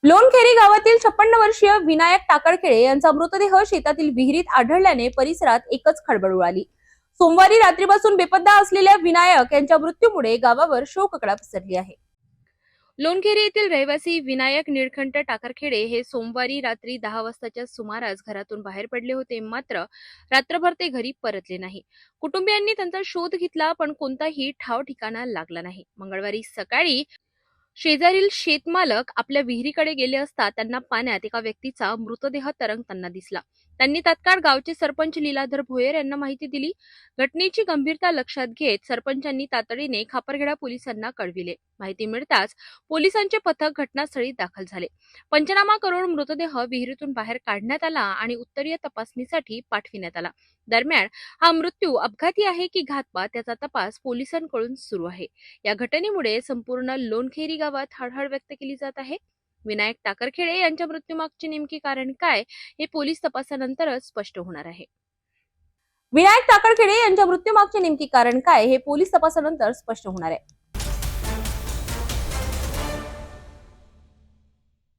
लोणखेरी गावातील 56 वर्षीय विनायक टाकळखेडे यांचा मृतदेह शेतातील विहिरीत आढळल्याने परिसरात एकच खळबळ उडाली। सोमवारी रात्रीपासून बेपत्ता असलेल्या विनायक यांच्या मृत्यूमुळे गावावर शोककळा पसरली आहे। लोणखेरी येथील रहिवासी विनायक निळकंठ टाकळखेडे हे सोमवारी रात्री 10 वाजताच्या सुमारास घरातून बाहेर पडले होते, मात्र रात्रभर ते घरी परतले नाही। कुटुंबियांनी त्यांचा शोध घेतला, पण कोणताही ठाव ठिकाणा लागला नाही। मंगळवारी सकाळी शेजारील शेतमालक आपल्या विहिरीकडे गेले असता त्यांना पाण्यात एका व्यक्तीचा मृतदेह तरंगताना दिसला। त्यांनी तात्काळ गावचे सरपंच लीलाधर भोयर यांना माहिती दिली। घटनेची गंभीरता लक्षात घेत सरपंचांनी तातडीने खापरखेडा पोलिसांना कळविले। माहिती मिळताच पोलिसांचे पथक घटनास्थळी दाखल झाले। पंचनामा करून मृतदेह विहिरीतून बाहेर काढण्यात आला आणि उत्तरीय तपासणीसाठी पाठविण्यात आला। दरम्यान हा मृत्यू अपघाती आहे की घातपात याचा तपास पोलिसांकडून सुरू आहे। या घटनेमुळे संपूर्ण लोणखेरी गावात हळहळ व्यक्त केली जात आहे। विनायक टाकळखेडे यांच्या मृत्यूमागचे नेमके कारण काय हे पोलीस तपासानंतरच स्पष्ट होणार आहे। विनायक टाकळखेडे यांच्या मृत्यूमागचे नेमके कारण काय हे पोलीस तपासानंतर स्पष्ट होणार आहे।